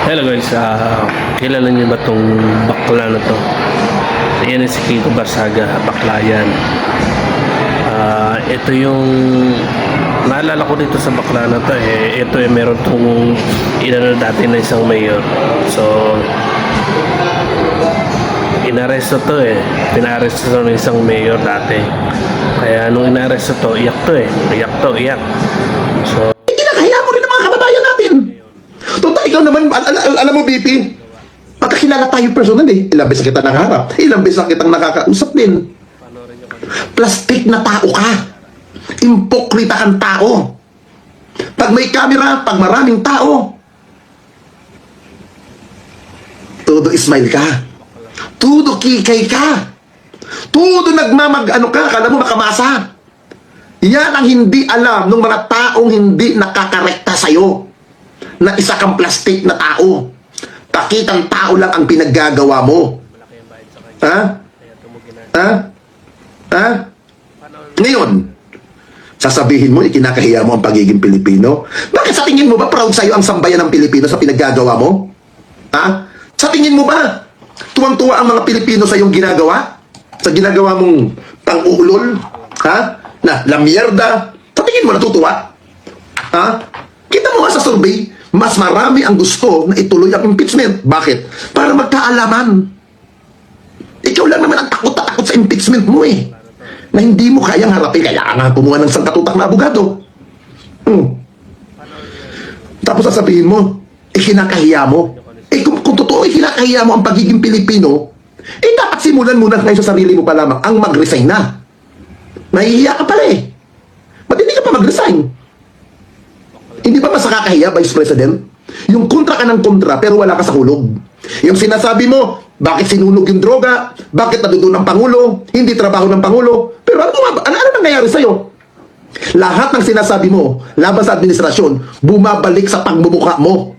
Hello guys, kilala niyo ba itong bakla na to? Ayan si Kiko Barsaga, bakla yan. Ito yung naalala ko dito sa bakla na to ito meron tong inano dati na isang mayor. So inaresto to pinaresto to ng isang mayor dati. Kaya nung inaresto to, iyak. So Kinakaya mo rin ang mga kababayan natin. Total, ikaw naman, alam mo, BP, pagkakilala tayo personal ilang beses kita nakaharap, ilang beses kitang nakakausap din. Plastic na tao ka. Impokrita kang tao. Pag may camera, pag maraming tao, todo smile ka. Todo kikay ka. Todo nagmamag-ano ka, kala mo makamasa. Yan ang hindi alam ng mga taong hindi nakakarekta sa'yo. Na isa kang plastic na tao. Pakitang tao lang ang pinaggagawa mo. Ha? Ha? Ha? Ngayon, sasabihin mo, ikinakahiya mo ang pagiging Pilipino? Bakit sa tingin mo ba proud sa'yo ang sambayan ng Pilipino sa pinaggagawa mo? Ha? Sa tingin mo ba tuwang-tuwa ang mga Pilipino sa iyong ginagawa? Sa ginagawa mong pang-uulol? Ha? Na la mierda? Sa tingin mo natutuwa? Ha? Kita mo nga sa survey, mas marami ang gusto na ituloy ang impeachment. Bakit? Para magkaalaman. Ikaw lang naman ang takot na takot sa impeachment mo na hindi mo kayang harapin. Kaya nga kumuha ng sangkatutak na abogado. Tapos sasabihin mo, ikinakahiya mo. Kung totoo ikinakahiya mo ang pagiging Pilipino, dapat simulan muna ngayon sa sarili mo pa lamang ang mag-resign na. Nahihiya ka pala Ba't hindi ka pa mag-resign? Hindi ba mas nakakahiya, Vice President? Yung kontra ka ng kontra pero wala ka sa hulog. Yung sinasabi mo, bakit sinunog yung droga? Bakit nadudo ng Pangulo? Hindi trabaho ng Pangulo? Pero ano nangyayari sa'yo? Lahat ng sinasabi mo laban sa administrasyon, bumabalik sa pagmumukha mo.